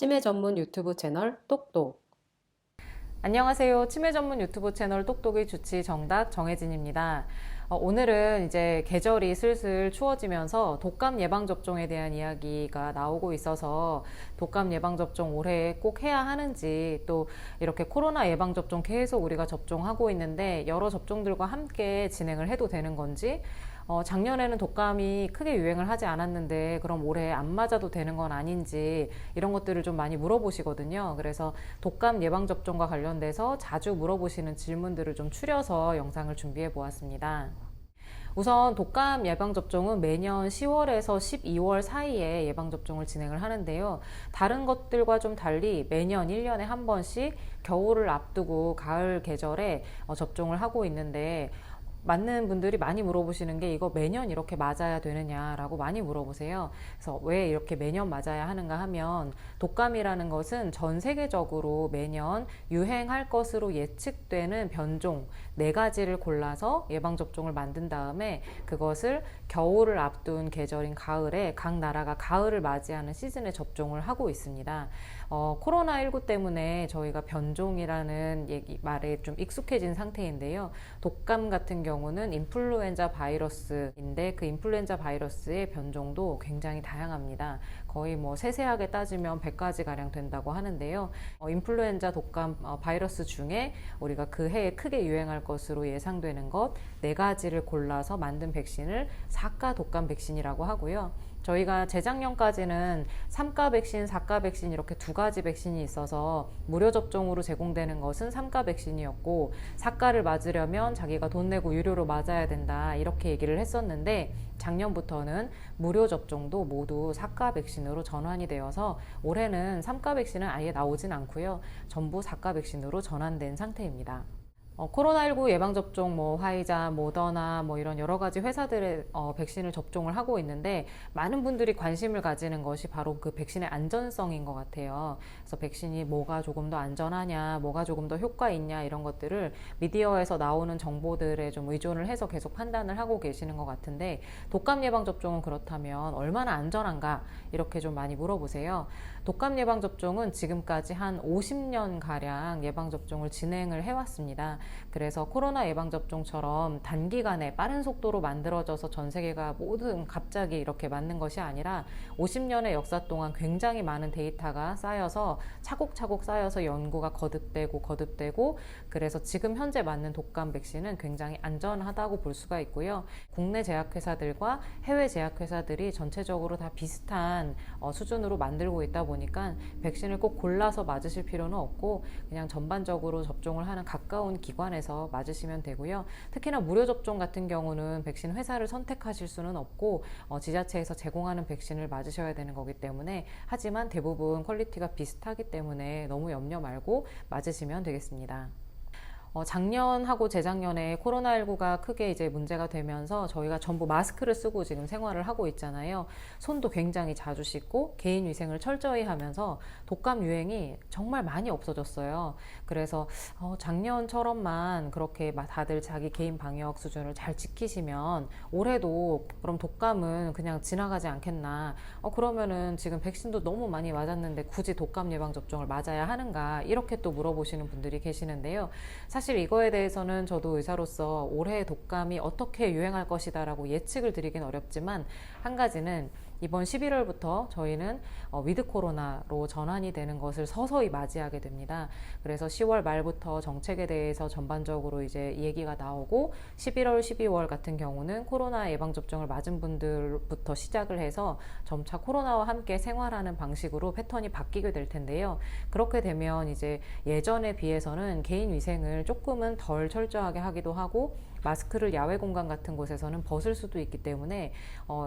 치매 전문 유튜브 채널 똑똑. 안녕하세요. 치매 전문 유튜브 채널 똑똑의 주치 정답 정혜진입니다. 오늘은 이제 계절이 슬슬 추워지면서 독감 예방접종에 대한 이야기가 나오고 있어서 독감 예방접종 올해 꼭 해야 하는지, 또 이렇게 코로나 예방접종 계속 우리가 접종하고 있는데 여러 접종들과 함께 진행을 해도 되는 건지, 작년에는 독감이 크게 유행을 하지 않았는데 그럼 올해 안 맞아도 되는 건 아닌지, 이런 것들을 좀 많이 물어보시거든요. 그래서 독감 예방접종과 관련돼서 자주 물어보시는 질문들을 좀 추려서 영상을 준비해 보았습니다. 우선 독감 예방접종은 매년 10월에서 12월 사이에 예방접종을 진행을 하는데요. 다른 것들과 좀 달리 매년 1년에 한 번씩 겨울을 앞두고 가을 계절에 접종을 하고 있는데, 맞는 분들이 많이 물어보시는 게 이거 매년 이렇게 맞아야 되느냐라고 많이 물어보세요. 그래서 왜 이렇게 매년 맞아야 하는가 하면, 독감이라는 것은 전 세계적으로 매년 유행할 것으로 예측되는 변종 4가지를 골라서 예방접종을 만든 다음에 그것을 겨울을 앞둔 계절인 가을에 각 나라가 가을을 맞이하는 시즌에 접종을 하고 있습니다. 코로나19 때문에 저희가 변종이라는 말에 좀 익숙해진 상태인데요. 독감 같은 경우는 인플루엔자 바이러스인데 그 인플루엔자 바이러스의 변종도 굉장히 다양합니다. 거의 뭐 세세하게 따지면 100가지 가량 된다고 하는데요. 인플루엔자 독감 바이러스 중에 우리가 그 해에 크게 유행할 것으로 예상되는 것 4가지를 골라서 만든 백신을 4가 독감 백신이라고 하고요. 저희가 재작년까지는 3가 백신, 4가 백신 이렇게 2가지 백신이 있어서 무료 접종으로 제공되는 것은 3가 백신이었고, 4가를 맞으려면 자기가 돈 내고 유료로 맞아야 된다, 이렇게 얘기를 했었는데, 작년부터는 무료 접종도 모두 4가 백신으로 전환이 되어서 올해는 3가 백신은 아예 나오진 않고요. 전부 4가 백신으로 전환된 상태입니다. 코로나19 예방접종, 화이자, 모더나, 이런 여러 가지 회사들의 백신을 접종을 하고 있는데, 많은 분들이 관심을 가지는 것이 바로 그 백신의 안전성인 것 같아요. 그래서 백신이 뭐가 조금 더 안전하냐, 뭐가 조금 더 효과 있냐, 이런 것들을 미디어에서 나오는 정보들에 좀 의존을 해서 계속 판단을 하고 계시는 것 같은데, 독감 예방접종은 그렇다면 얼마나 안전한가, 이렇게 좀 많이 물어보세요. 독감 예방접종은 지금까지 한 50년가량 예방접종을 진행을 해왔습니다. 그래서 코로나 예방접종처럼 단기간에 빠른 속도로 만들어져서 전 세계가 모두 갑자기 이렇게 맞는 것이 아니라 50년의 역사 동안 굉장히 많은 데이터가 쌓여서 차곡차곡 쌓여서 연구가 거듭되고 그래서 지금 현재 맞는 독감 백신은 굉장히 안전하다고 볼 수가 있고요. 국내 제약회사들과 해외 제약회사들이 전체적으로 다 비슷한 수준으로 만들고 있다 보니까 백신을 꼭 골라서 맞으실 필요는 없고 그냥 전반적으로 접종을 하는 가까운 기관에서 맞으시면 되고요. 특히나 무료 접종 같은 경우는 백신 회사를 선택하실 수는 없고 지자체에서 제공하는 백신을 맞으셔야 되는 거기 때문에, 하지만 대부분 퀄리티가 비슷하기 때문에 너무 염려 말고 맞으시면 되겠습니다. 작년하고 재작년에 코로나19가 크게 이제 문제가 되면서 저희가 전부 마스크를 쓰고 지금 생활을 하고 있잖아요. 손도 굉장히 자주 씻고 개인 위생을 철저히 하면서 독감 유행이 정말 많이 없어졌어요. 그래서 작년처럼만 그렇게 다들 자기 개인 방역 수준을 잘 지키시면 올해도 그럼 독감은 그냥 지나가지 않겠나. 그러면은 지금 백신도 너무 많이 맞았는데 굳이 독감 예방접종을 맞아야 하는가, 이렇게 또 물어보시는 분들이 계시는데요. 사실 이거에 대해서는 저도 의사로서 올해 독감이 어떻게 유행할 것이다 라고 예측을 드리긴 어렵지만, 한 가지는 이번 11월부터 저희는 위드 코로나로 전환이 되는 것을 서서히 맞이하게 됩니다. 그래서 10월 말부터 정책에 대해서 전반적으로 이제 얘기가 나오고 11월, 12월 같은 경우는 코로나 예방접종을 맞은 분들부터 시작을 해서 점차 코로나와 함께 생활하는 방식으로 패턴이 바뀌게 될 텐데요. 그렇게 되면 이제 예전에 비해서는 개인 위생을 조금은 덜 철저하게 하기도 하고, 마스크를 야외 공간 같은 곳에서는 벗을 수도 있기 때문에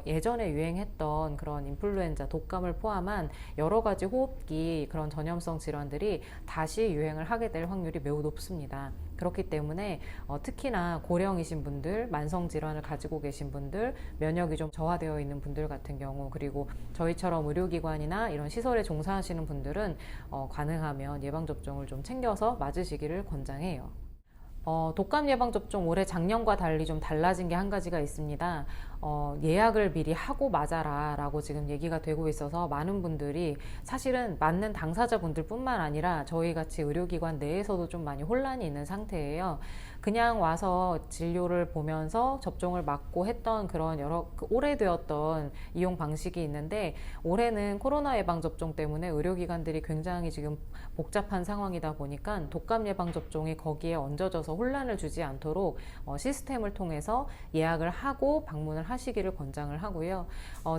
예전에 유행했던 그런 인플루엔자, 독감을 포함한 여러 가지 호흡기 그런 전염성 질환들이 다시 유행을 하게 될 확률이 매우 높습니다. 그렇기 때문에 특히나 고령이신 분들, 만성 질환을 가지고 계신 분들, 면역이 좀 저하되어 있는 분들 같은 경우, 그리고 저희처럼 의료기관이나 이런 시설에 종사하시는 분들은 가능하면 예방접종을 좀 챙겨서 맞으시기를 권장해요. 독감 예방접종 올해 작년과 달리 좀 달라진 게 한 가지가 있습니다. 예약을 미리 하고 맞아라 라고 지금 얘기가 되고 있어서 많은 분들이 사실은 맞는 당사자분들 뿐만 아니라 저희 같이 의료기관 내에서도 좀 많이 혼란이 있는 상태예요. 그냥 와서 진료를 보면서 접종을 맞고 했던 그런 여러 오래되었던 이용 방식이 있는데, 올해는 코로나 예방접종 때문에 의료기관들이 굉장히 지금 복잡한 상황이다 보니까 독감 예방접종이 거기에 얹어져서 혼란을 주지 않도록 시스템을 통해서 예약을 하고 방문을 하시기를 권장을 하고요.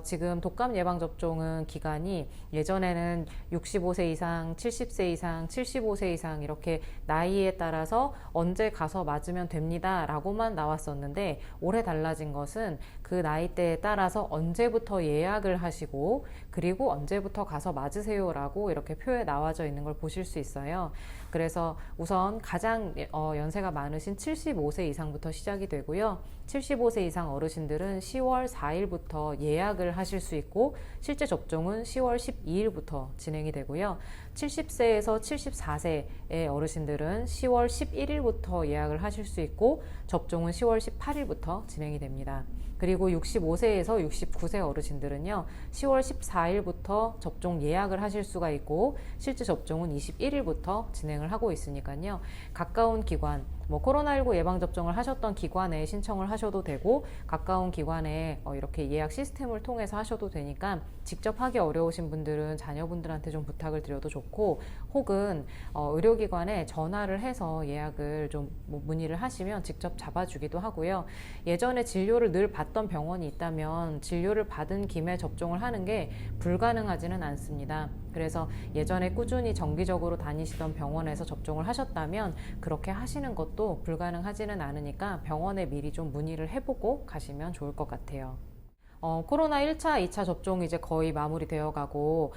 지금 독감 예방접종은 기간이 예전에는 65세 이상, 70세 이상, 75세 이상 이렇게 나이에 따라서 언제 가서 맞으면 됩니다 라고만 나왔었는데, 올해 달라진 것은 그 나이대에 따라서 언제부터 예약을 하시고 그리고 언제부터 가서 맞으세요 라고 이렇게 표에 나와져 있는 걸 보실 수 있어요. 그래서 우선 가장 연세가 많으신 75세 이상부터 시작이 되고요. 75세 이상 어르신들은 10월 4일부터 예약을 하실 수 있고 실제 접종은 10월 12일부터 진행이 되고요. 70세에서 74세의 어르신들은 10월 11일부터 예약을 하실 수 있고 접종은 10월 18일부터 진행이 됩니다. 그리고 65세에서 69세 어르신들은요, 10월 14일부터 접종 예약을 하실 수가 있고 실제 접종은 21일부터 진행을 하고 있으니까요. 가까운 기관, 코로나19 예방접종을 하셨던 기관에 신청을 하셔도 되고 가까운 기관에 이렇게 예약 시스템을 통해서 하셔도 되니까 직접 하기 어려우신 분들은 자녀분들한테 좀 부탁을 드려도 좋고, 혹은 의료기관에 전화를 해서 예약을 좀 문의를 하시면 직접 잡아주기도 하고요. 예전에 진료를 늘 받던 병원이 있다면 진료를 받은 김에 접종을 하는 게 불가능하지는 않습니다. 그래서 예전에 꾸준히 정기적으로 다니시던 병원에서 접종을 하셨다면 그렇게 하시는 것도 불가능하지는 않으니까 병원에 미리 좀 문의를 해보고 가시면 좋을 것 같아요. 코로나 1차, 2차 접종이 이제 거의 마무리되어 가고,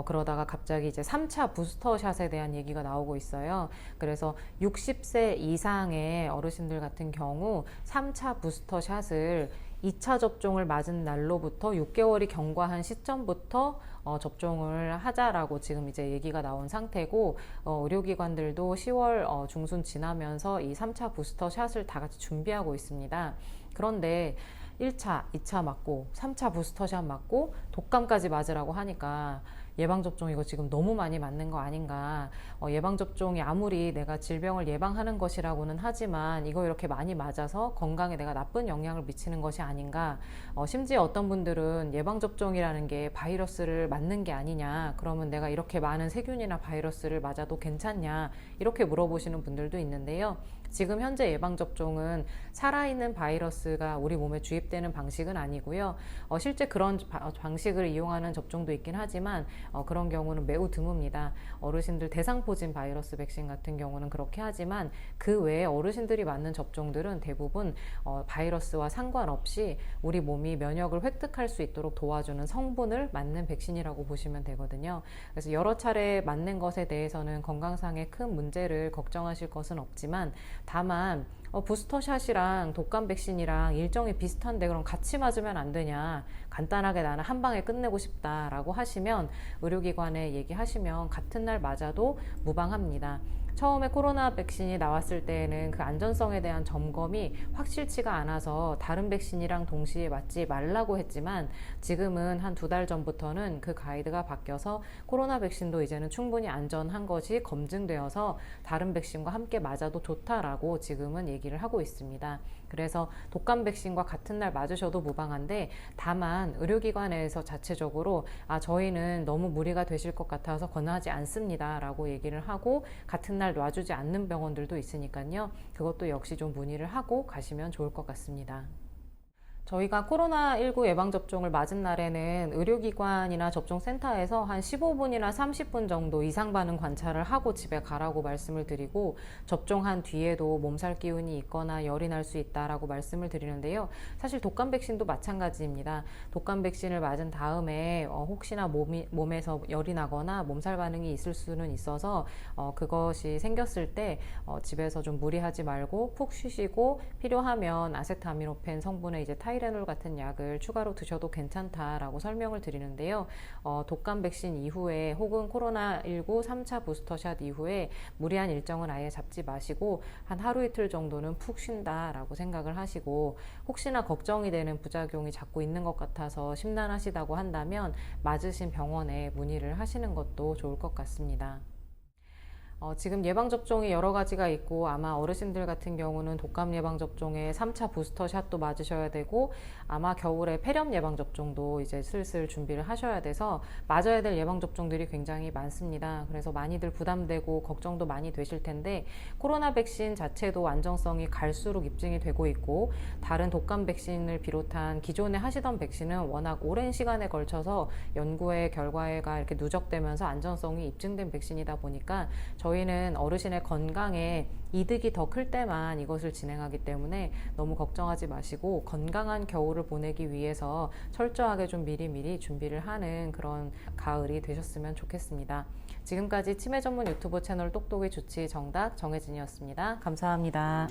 그러다가 갑자기 이제 3차 부스터샷에 대한 얘기가 나오고 있어요. 그래서 60세 이상의 어르신들 같은 경우 3차 부스터샷을 2차 접종을 맞은 날로부터 6개월이 경과한 시점부터 접종을 하자라고 지금 이제 얘기가 나온 상태고, 의료기관들도 10월 중순 지나면서 이 3차 부스터 샷을 다 같이 준비하고 있습니다. 그런데 1차, 2차 맞고 3차 부스터샷 맞고 독감까지 맞으라고 하니까 예방접종 이거 지금 너무 많이 맞는 거 아닌가. 예방접종이 아무리 내가 질병을 예방하는 것이라고는 하지만 이거 이렇게 많이 맞아서 건강에 내가 나쁜 영향을 미치는 것이 아닌가. 심지어 어떤 분들은 예방접종이라는 게 바이러스를 맞는 게 아니냐, 그러면 내가 이렇게 많은 세균이나 바이러스를 맞아도 괜찮냐, 이렇게 물어보시는 분들도 있는데요. 지금 현재 예방접종은 살아있는 바이러스가 우리 몸에 주입되는 방식은 아니고요. 실제 그런 방식을 이용하는 접종도 있긴 하지만 그런 경우는 매우 드뭅니다. 어르신들 대상포진 바이러스 백신 같은 경우는 그렇게 하지만 그 외에 어르신들이 맞는 접종들은 대부분 바이러스와 상관없이 우리 몸이 면역을 획득할 수 있도록 도와주는 성분을 맞는 백신이라고 보시면 되거든요. 그래서 여러 차례 맞는 것에 대해서는 건강상의 큰 문제를 걱정하실 것은 없지만, 다만 부스터샷이랑 독감 백신이랑 일정이 비슷한데 그럼 같이 맞으면 안 되냐, 간단하게 나는 한 방에 끝내고 싶다라고 하시면 의료기관에 얘기하시면 같은 날 맞아도 무방합니다. 처음에 코로나 백신이 나왔을 때에는 그 안전성에 대한 점검이 확실치가 않아서 다른 백신이랑 동시에 맞지 말라고 했지만, 지금은 한 2달 전부터는 그 가이드가 바뀌어서 코로나 백신도 이제는 충분히 안전한 것이 검증되어서 다른 백신과 함께 맞아도 좋다라고 지금은 얘기를 하고 있습니다. 그래서 독감 백신과 같은 날 맞으셔도 무방한데, 다만 의료기관에서 자체적으로 저희는 너무 무리가 되실 것 같아서 권하지 않습니다 라고 얘기를 하고 같은 날 놔주지 않는 병원들도 있으니까요. 그것도 역시 좀 문의를 하고 가시면 좋을 것 같습니다. 저희가 코로나19 예방접종을 맞은 날에는 의료기관이나 접종센터에서 한 15분이나 30분 정도 이상 반응 관찰을 하고 집에 가라고 말씀을 드리고, 접종한 뒤에도 몸살 기운이 있거나 열이 날 수 있다라고 말씀을 드리는데요. 사실 독감 백신도 마찬가지입니다. 독감 백신을 맞은 다음에 혹시나 몸에서 열이 나거나 몸살 반응이 있을 수는 있어서 그것이 생겼을 때 집에서 좀 무리하지 말고 푹 쉬시고, 필요하면 아세트아미노펜 성분의 이제 타이레놀 같은 약을 추가로 드셔도 괜찮다라고 설명을 드리는데요. 독감 백신 이후에 혹은 코로나19 3차 부스터샷 이후에 무리한 일정은 아예 잡지 마시고 한 하루 이틀 정도는 푹 쉰다라고 생각을 하시고, 혹시나 걱정이 되는 부작용이 자꾸 있는 것 같아서 심란하시다고 한다면 맞으신 병원에 문의를 하시는 것도 좋을 것 같습니다. 지금 예방접종이 여러 가지가 있고, 아마 어르신들 같은 경우는 독감 예방접종에 3차 부스터샷도 맞으셔야 되고, 아마 겨울에 폐렴 예방접종도 이제 슬슬 준비를 하셔야 돼서 맞아야 될 예방접종들이 굉장히 많습니다. 그래서 많이들 부담되고 걱정도 많이 되실 텐데, 코로나 백신 자체도 안정성이 갈수록 입증이 되고 있고, 다른 독감 백신을 비롯한 기존에 하시던 백신은 워낙 오랜 시간에 걸쳐서 연구의 결과가 이렇게 누적되면서 안전성이 입증된 백신이다 보니까 저희는 어르신의 건강에 이득이 더 클 때만 이것을 진행하기 때문에 너무 걱정하지 마시고, 건강한 겨울을 보내기 위해서 철저하게 좀 미리미리 준비를 하는 그런 가을이 되셨으면 좋겠습니다. 지금까지 치매 전문 유튜브 채널 똑똑이 주치 정답 정혜진이었습니다. 감사합니다.